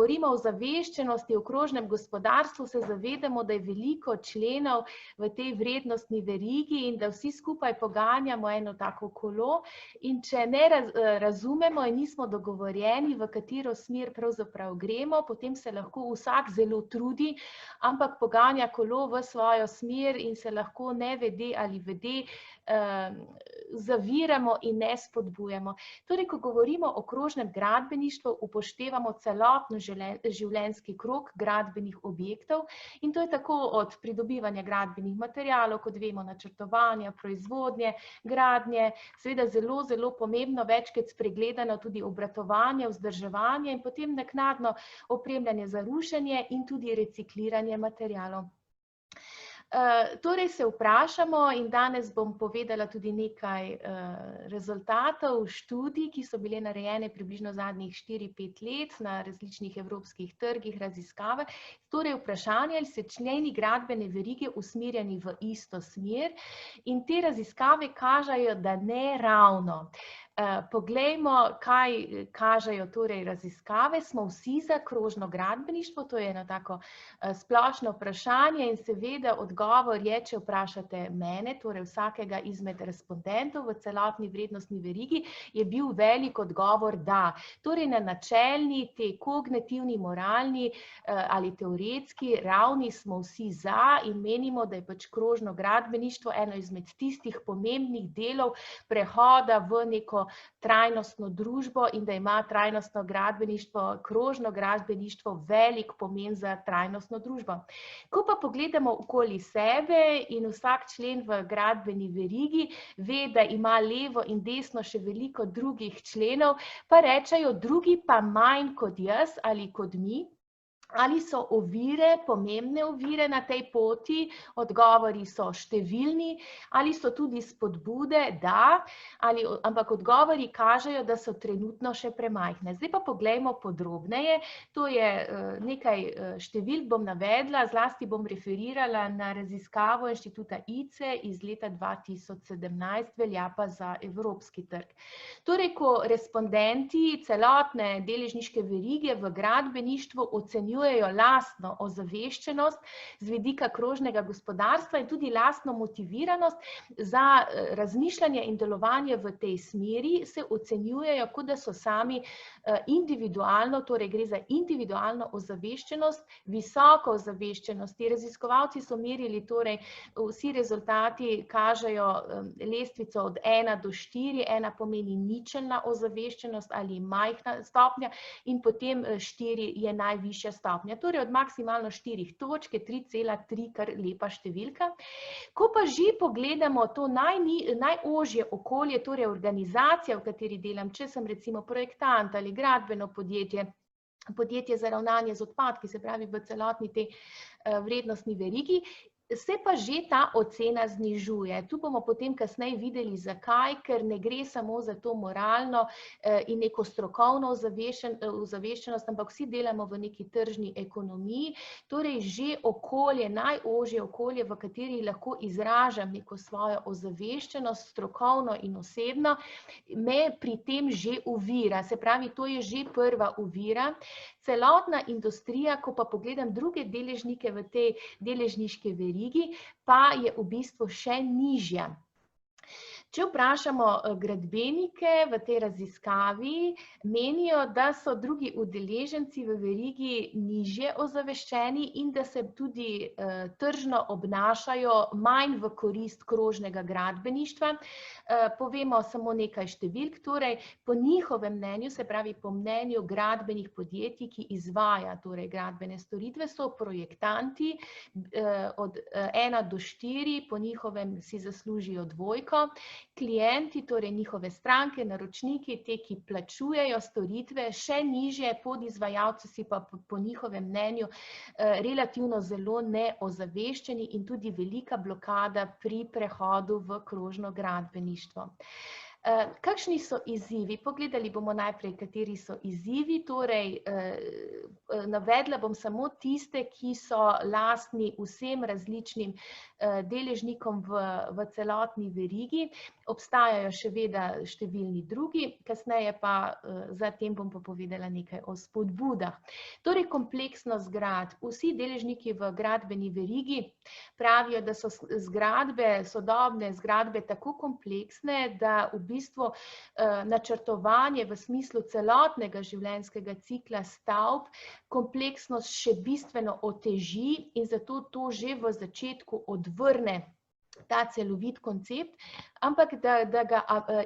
govorimo o ozaveščenosti v krožnem gospodarstvu, se zavedamo, da je veliko členov v tej vrednostni verigi in da vsi skupaj poganjamo eno tako kolo. In če ne razumemo in nismo dogovorjeni, v katero smer pravzaprav gremo, potem se lahko vsak zelo trudi, ampak poganja kolo v svojo smer in se lahko nevede ali vede zaviramo in ne spodbujamo. Torej, ko govorimo o krožnem gradbeništvu, upoštevamo celotno življenjski krog gradbenih objektov in to je tako od pridobivanja gradbenih materialov, kot vemo, načrtovanja, proizvodnje, gradnje, seveda zelo, zelo pomembno, večkrat spregledano tudi obratovanje, vzdrževanje in potem naknadno opremljanje za rušenje in tudi recikliranje materialov. Torej se vprašamo in danes bom povedala tudi nekaj rezultatov študij, ki so bile narejene približno zadnjih 4-5 let na različnih evropskih trgih, raziskave. Torej vprašanje, ali se členi gradbene verige usmerjeni v isto smer in te raziskave kažejo, da ne ravno. Poglejmo, kaj kažejo torej raziskave. Smo vsi za krožno gradbeništvo? To je eno tako splošno vprašanje in seveda odgovor je, če vprašate mene, torej vsakega izmed respondentov v celotni vrednostni verigi, je bil velik odgovor da. Torej na načelni, te kognitivni, moralni ali teoretski ravni smo vsi za in menimo, da je pač krožno gradbeništvo eno izmed tistih pomembnih delov prehoda v neko trajnostno družbo in da ima trajnostno gradbeništvo, krožno gradbeništvo velik pomen za trajnostno družbo. Ko pa pogledamo okoli sebe in vsak člen v gradbeni verigi ve, da ima levo in desno še veliko drugih členov, pa rečejo, drugi pa manj kot jaz ali kot mi. Ali so ovire, pomembne ovire na tej poti? Odgovori so številni. Ali so tudi spodbude? Da. Ampak odgovori kažejo, da so trenutno še premajhne. Zdaj pa poglejmo podrobneje. To je nekaj številk bom navedla, zlasti bom referirala na raziskavo Inštituta ICE iz leta 2017, velja pa za evropski trg. Torej, ko respondenti celotne deležniške verige v gradbeništvu ocenjujejo lastno ozaveščenost z vidika krožnega gospodarstva in tudi lastno motiviranost za razmišljanje in delovanje v tej smeri, se ocenjujejo, kot da so sami individualno, torej gre za individualno ozaveščenost, visoko ozaveščenost. Ti raziskovalci so merili, torej vsi rezultati kažejo lestvico od 1 do 4, 1 pomeni ničelna ozaveščenost ali majhna stopnja in potem 4 je najvišja stopnja. Torej od maksimalno 4 točk je 3,3 kar lepa številka. Ko pa že pogledamo to najožje okolje, torej organizacija, v kateri delam, če sem recimo projektant ali gradbeno podjetje, podjetje za ravnanje z odpadki, se pravi v celotni tej vrednostni verigi, se pa že ta ocena znižuje. Tu bomo potem kasneje videli, zakaj, ker ne gre samo za to moralno in neko strokovno ozaveščenost, ampak vsi delamo v neki tržni ekonomiji, torej že okolje, najožje okolje, v kateri lahko izražam neko svojo ozaveščenost, strokovno in osebno, me pri tem že ovira. Se pravi, to je že prva ovira. Celotna industrija, ko pa pogledam druge deležnike v tej deležniški verigi, pa je v bistvu še nižja. Če vprašamo gradbenike v tej raziskavi, menijo, da so drugi udeleženci v verigi nižje ozaveščeni in da se tudi tržno obnašajo manj v korist krožnega gradbeništva. Povemo samo nekaj številk, torej po njihovem mnenju, se pravi po mnenju gradbenih podjetij, ki izvaja torej gradbene storitve, so projektanti od 1 do 4, po njihovem si zaslužijo 2. Klienti, torej njihove stranke, naročniki, te, ki plačujejo storitve, še nižje, podizvajalci si pa po njihovem mnenju relativno zelo neozaveščeni in tudi velika blokada pri prehodu v krožno gradbeništvo. Kakšni so izzivi? Pogledali bomo najprej, kateri so izzivi. Torej, navedla bom samo tiste, ki so lastni vsem različnim deležnikom v celotni verigi. Obstajajo še vedno številni drugi, kasneje pa zatem bom pa povedala nekaj o spodbudah. Torej, kompleksnost zgradb. Vsi deležniki v gradbeni verigi pravijo, da so zgradbe, sodobne zgradbe tako kompleksne, da v bistvu načrtovanje v smislu celotnega življenjskega cikla stavb kompleksnost še bistveno oteži in zato to že v začetku odvrne ta celovit koncept, ampak da ga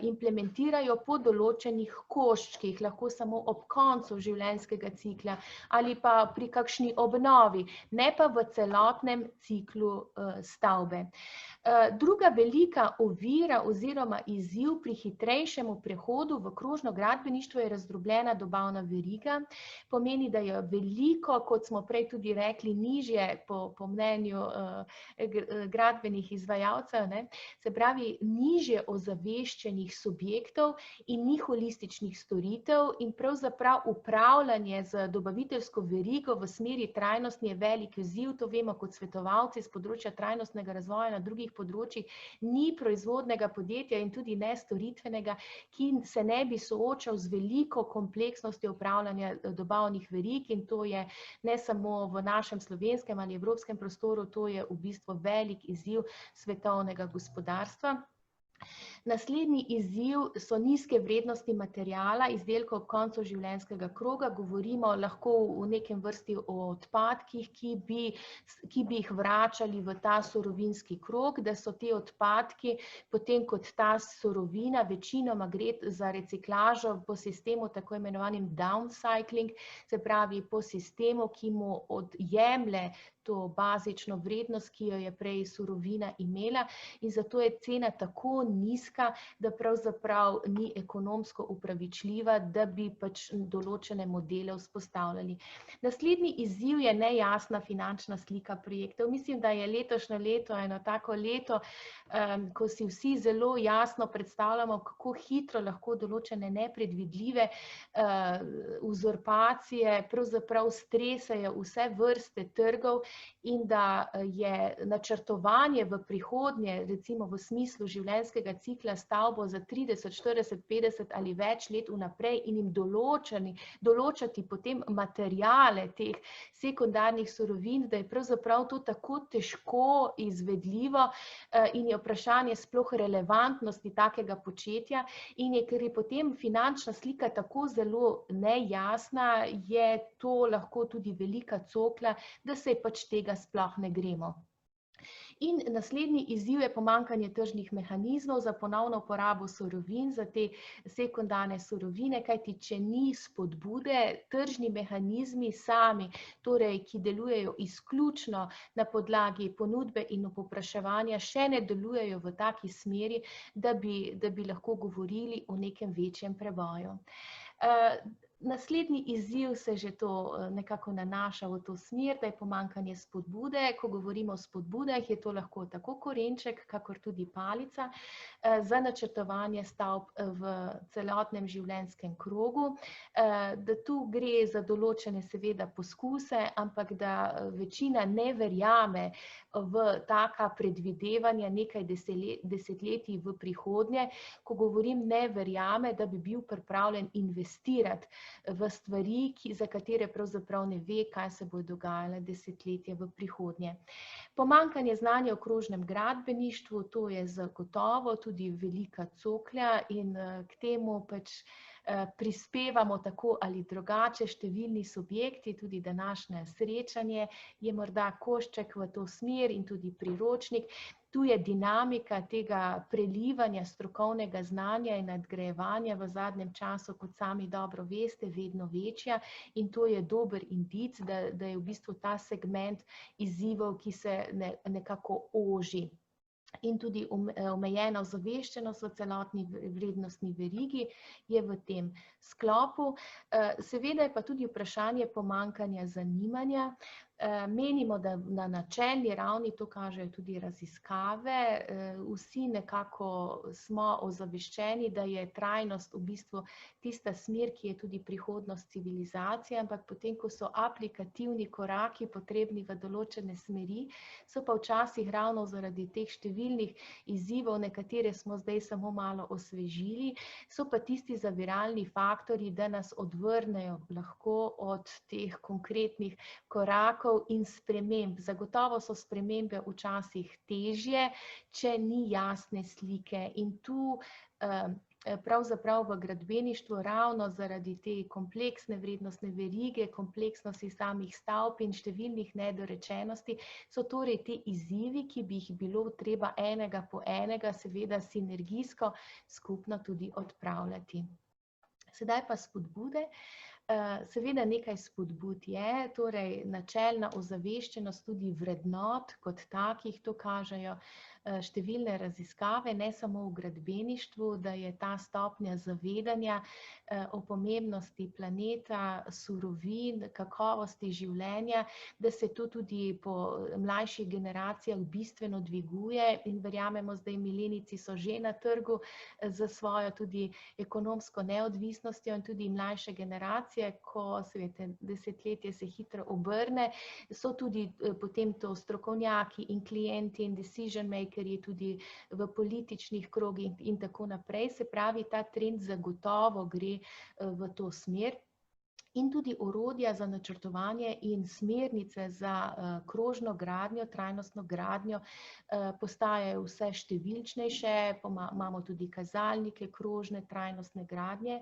implementirajo po določenih koščkih, lahko samo ob koncu življenjskega cikla ali pa pri kakšni obnovi, ne pa v celotnem ciklu stavbe. Druga velika ovira oziroma izziv pri hitrejšemu prehodu v krožno gradbeništvo je razdrobljena dobavna veriga. Pomeni, da je veliko, kot smo prej tudi rekli, nižje po mnenju gradbenih izvajalcev, se pravi nižje ozaveščenih subjektov in ni holističnih storitev in pravzaprav upravljanje z dobaviteljsko verigo v smeri trajnostni je velik izziv, to vemo kot svetovalci z področja trajnostnega razvoja na drugih področjih, ni proizvodnega podjetja in tudi ne storitvenega, ki se ne bi soočal z veliko kompleksnostjo upravljanja dobavnih verig in to je ne samo v našem slovenskem ali evropskem prostoru, to je v bistvu velik izziv svetovnega gospodarstva. Naslednji izziv so nizke vrednosti materiala, izdelkov ob koncu življenjskega kroga, govorimo lahko v nekem vrsti o odpadkih, ki bi jih vračali v ta surovinski krog, da so te odpadki, potem kot ta surovina, večinoma gre za reciklažo po sistemu tako imenovanim downcycling, se pravi po sistemu, ki mu odjemlje to bazično vrednost, ki jo je prej surovina imela in zato je cena tako nizka, da pravzaprav ni ekonomsko upravičljiva, da bi pač določene modele vzpostavljali. Naslednji izziv je nejasna finančna slika projektov. Mislim, da je letošnje leto eno tako leto, ko si vsi zelo jasno predstavljamo, kako hitro lahko določene nepredvidljive uzurpacije pravzaprav stresajo vse vrste trgov in da je načrtovanje v prihodnje, recimo v smislu življenjskega cikla stavbo za 30, 40, 50 ali več let vnaprej in jim določati potem materiale teh sekundarnih surovin, da je pravzaprav to tako težko izvedljivo in je vprašanje sploh relevantnosti takega početja in ker je potem finančna slika tako zelo nejasna, je to lahko tudi velika cokla, da se pač tega sploh ne gremo. In naslednji izziv je pomanjkanje tržnih mehanizmov za ponovno uporabo surovin, za te sekundarne surovine, kajti če ni spodbude, tržni mehanizmi sami, torej ki delujejo izključno na podlagi ponudbe in povpraševanja, še ne delujejo v taki smeri, da bi lahko govorili o nekem večjem preboju. Naslednji izziv se že to nekako nanaša v to smer, da je pomanjkanje spodbude. Ko govorimo o spodbudah, je to lahko tako korenček, kakor tudi palica za načrtovanje stavb v celotnem življenjskem krogu. Da tu gre za določene seveda poskuse, ampak da večina ne verjame v taka predvidevanja nekaj desetletij v prihodnje. Ko govorim ne verjame, da bi bil pripravljen investirati v stvari, za katere pravzaprav ne ve, kaj se bo dogajalo desetletje v prihodnje. Pomanjkanje znanja o krožnem gradbeništvu, to je zagotovo tudi velika coklja in k temu pač prispevamo tako ali drugače številni subjekti, tudi današnje srečanje je morda košček v to smer in tudi priročnik. Tu je dinamika tega prelivanja strokovnega znanja in nadgrajevanja v zadnjem času, kot sami dobro veste, vedno večja in to je dober indic, da je v bistvu ta segment izzivov, ki se nekako oži. In tudi omejena ozaveščenost v celotni vrednostni verigi je v tem sklopu. Seveda je pa tudi vprašanje pomanjkanja zanimanja. Menimo, da na načelni ravni, to kažejo tudi raziskave, vsi nekako smo ozaveščeni, da je trajnost v bistvu tista smer, ki je tudi prihodnost civilizacije, ampak potem, ko so aplikativni koraki potrebni v določene smeri, so pa včasih ravno zaradi teh številnih izzivov, nekatere smo zdaj samo malo osvežili, so pa tisti zaviralni faktorji, da nas odvrnejo lahko od teh konkretnih korakov in sprememb. Zagotovo so spremembe včasih težje, če ni jasne slike. In tu pravzaprav v gradbeništvu ravno zaradi te kompleksne vrednostne verige, kompleksnosti samih stavb in številnih nedorečenosti so torej te izzivi, ki bi jih bilo treba enega po enega, seveda sinergijsko, skupno tudi odpravljati. Sedaj pa spodbude. Seveda nekaj spodbud je, torej načelna ozaveščenost tudi vrednot kot takih, to kažejo številne raziskave, ne samo v gradbeništvu, da je ta stopnja zavedanja o pomembnosti planeta, surovin, kakovosti življenja, da se to tudi po mlajših generacijah bistveno dviguje in verjamemo, zdaj milenijci so že na trgu za svojo tudi ekonomsko neodvisnostjo in tudi mlajše generacije, ko seveda desetletje se hitro obrne, so tudi potem to strokovnjaki in klienti in decision makerji tudi v političnih krogih in tako naprej. Se pravi, ta trend zagotovo gre v to smer. In tudi orodja za načrtovanje in smernice za krožno gradnjo, trajnostno gradnjo postajajo vse številčnejše, imamo tudi kazalnike krožne, trajnostne gradnje.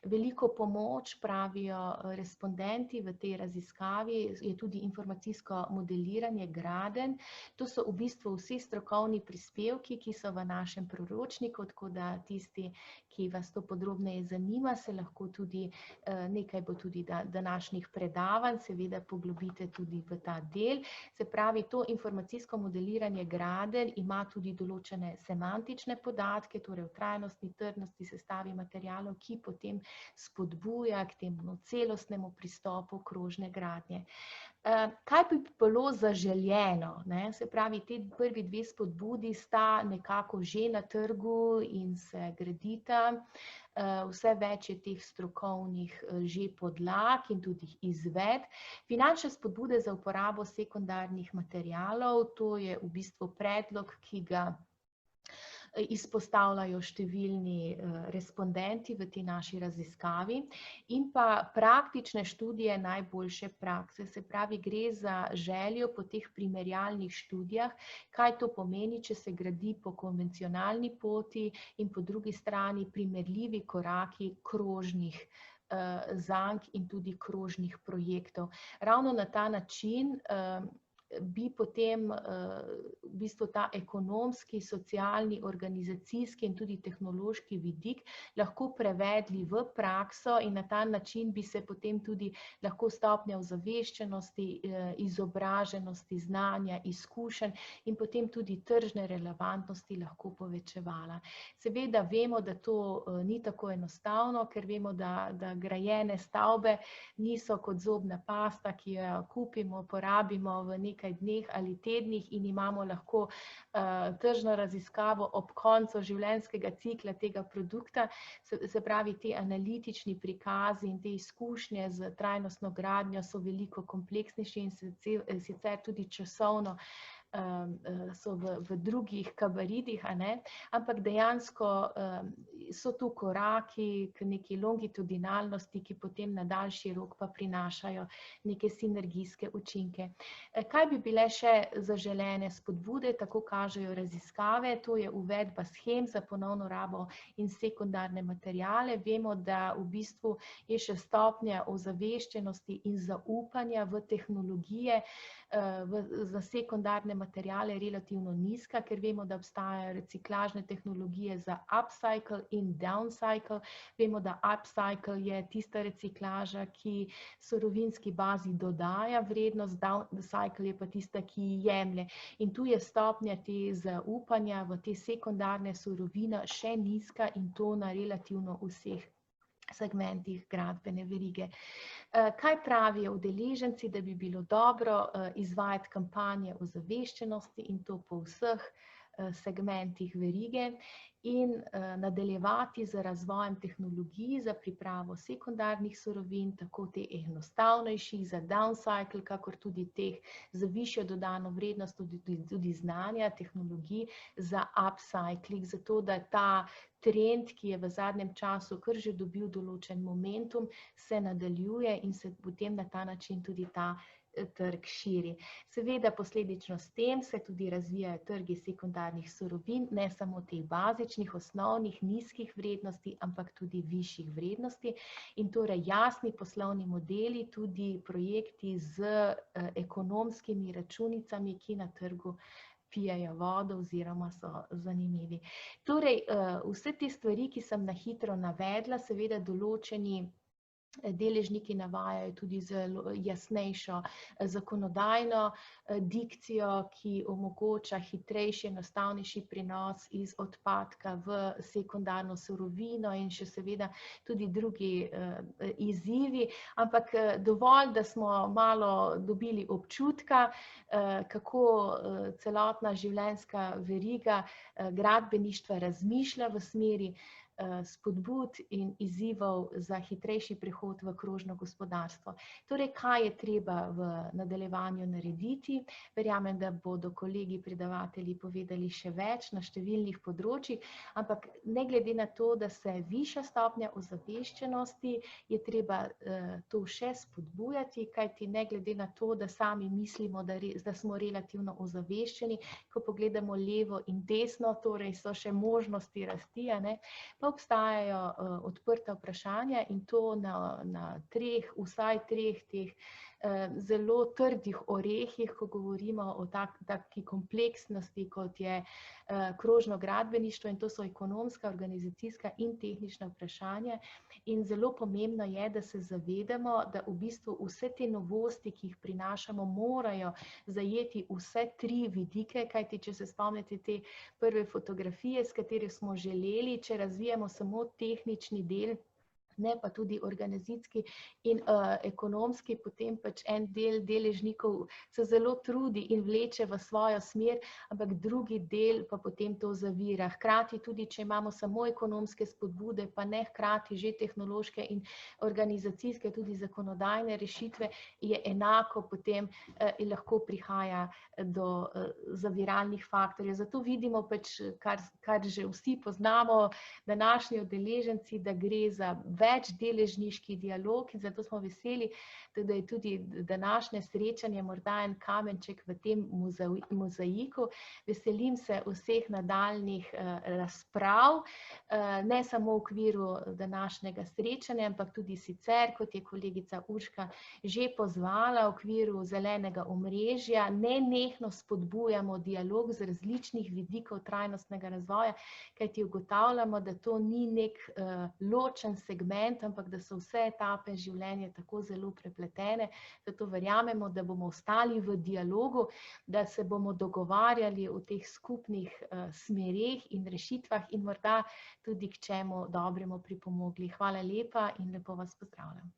Veliko pomoč, pravijo respondenti v tej raziskavi, je tudi informacijsko modeliranje gradenj. To so v bistvu vsi strokovni prispevki, ki so v našem priročniku, tako da tisti, ki vas to podrobneje zanima, se lahko tudi nekaj bo tudi današnjih predavanj, seveda poglobite tudi v ta del. Se pravi, to informacijsko modeliranje gradenj ima tudi določene semantične podatke, torej o trajnostni, trdnosti, sestavi materialov, ki potem spodbuja k temu celostnemu pristopu krožne gradnje. Kaj bi bilo zaželjeno? Se pravi, te prvi dve spodbudi sta nekako že na trgu in se gradita. Vse več je teh strokovnih že podlag in tudi izvedb. Finančne spodbude za uporabo sekundarnih materialov, to je v bistvu predlog, ki ga izpostavljajo številni respondenti v tej naši raziskavi, in pa praktične študije najboljše prakse. Se pravi, gre za željo po teh primerjalnih študijah, kaj to pomeni, če se gradi po konvencionalni poti in po drugi strani primerljivi koraki krožnih zank in tudi krožnih projektov. Ravno na ta način bi potem v bistvu ta ekonomski, socialni, organizacijski in tudi tehnološki vidik lahko prevedli v prakso in na ta način bi se potem tudi lahko stopnja ozaveščenosti, izobraženosti, znanja, izkušenj in potem tudi tržne relevantnosti lahko povečevala. Seveda vemo, da to ni tako enostavno, ker vemo, da grajene stavbe niso kot zobna pasta, ki jo kupimo, porabimo v nekaj dneh ali tednih in imamo lahko tržno raziskavo ob koncu življenjskega cikla tega produkta. Se pravi, ti analitični prikazi in te izkušnje z trajnostno gradnjo so veliko kompleksnejši in sicer tudi časovno so v drugih gabaritih, ampak dejansko so tu koraki k neki longitudinalnosti, ki potem na daljši rok pa prinašajo neke sinergijske učinke. Kaj bi bile še zaželene spodbude, tako kažejo raziskave, to je uvedba shem za ponovno rabo in sekundarne materiale. Vemo, da v bistvu je še stopnja ozaveščenosti in zaupanja v tehnologije za sekundarne materiale relativno nizka, ker vemo, da obstajajo reciklažne tehnologije za upcycle in downcycle. Vemo, da upcycle je tista reciklaža, ki surovinski bazi dodaja vrednost, downcycle je pa tista, ki jemlje. In tu je stopnja te zaupanja v te sekundarne surovine še nizka in to na relativno vseh segmentih gradbene verige. Kaj pravijo udeleženci, da bi bilo dobro izvajati kampanje ozaveščenosti in to po vseh segmentih verige in nadaljevati z razvojem tehnologij za pripravo sekundarnih surovin, tako teh enostavnejših za downcycle, kakor tudi teh z višjo dodano vrednost, tudi znanja, tehnologij za upcycling, zato da ta trend, ki je v zadnjem času kar že dobil določen momentum, se nadaljuje in se potem na ta način tudi ta trg širi. Seveda posledično s tem se tudi razvijajo trgi sekundarnih surovin, ne samo teh bazičnih, osnovnih, nizkih vrednosti, ampak tudi višjih vrednosti in torej jasni poslovni modeli, tudi projekti z ekonomskimi računicami, ki na trgu pijejo vodo oziroma so zanimivi. Torej, vse te stvari, ki sem na hitro navedla, seveda določeni deležniki navajajo tudi zelo jasnejšo zakonodajno dikcijo, ki omogoča hitrejši, enostavnejši prenos iz odpadka v sekundarno surovino in še seveda tudi drugi izzivi, ampak dovolj, da smo malo dobili občutka, kako celotna življenjska veriga gradbeništva razmišlja v smeri spodbud in izzivov za hitrejši prehod v krožno gospodarstvo. Torej, kaj je treba v nadaljevanju narediti? Verjamem, da bodo kolegi predavatelji povedali še več na številnih področjih, ampak ne glede na to, da se viša stopnja ozaveščenosti, je treba to še spodbujati, kajti ne glede na to, da sami mislimo, da smo relativno ozaveščeni, ko pogledamo levo in desno, torej so še možnosti rasti, pa obstajajo odprta vprašanja in to na vsaj treh teh zelo trdih orehih, ko govorimo o taki kompleksnosti, kot je krožno gradbeništvo, in to so ekonomska, organizacijska in tehnična vprašanja. In zelo pomembno je, da se zavedamo, da v bistvu vse te novosti, ki jih prinašamo, morajo zajeti vse tri vidike, kajti če se spomnite te prve fotografije, s katero smo želeli, če razvijamo samo tehnični del, ne pa tudi organizacijski in ekonomski, potem pač en del deležnikov se zelo trudi in vleče v svojo smer, ampak drugi del pa potem to zavira. Hkrati tudi, če imamo samo ekonomske spodbude, pa ne hkrati že tehnološke in organizacijske, tudi zakonodajne rešitve, je enako potem lahko prihaja do zaviralnih faktorjev. Zato vidimo pač, kar že vsi poznamo, današnji udeleženci, da gre za več deležniški dialog in zato smo veseli, da je tudi današnje srečanje morda en kamenček v tem mozaiku. Veselim se vseh nadaljnjih razprav, ne samo v okviru današnjega srečanja, ampak tudi sicer, kot je kolegica Urška že pozvala, v okviru zelenega omrežja, nenehno spodbujamo dialog z različnih vidikov trajnostnega razvoja, kajti ugotavljamo, da to ni nek ločen segment, ampak da so vse etape življenja tako zelo prepletene, zato verjamemo, da bomo ostali v dialogu, da se bomo dogovarjali o teh skupnih smereh in rešitvah in morda tudi k čemu dobremu pripomogli. Hvala lepa in lepo vas pozdravljam.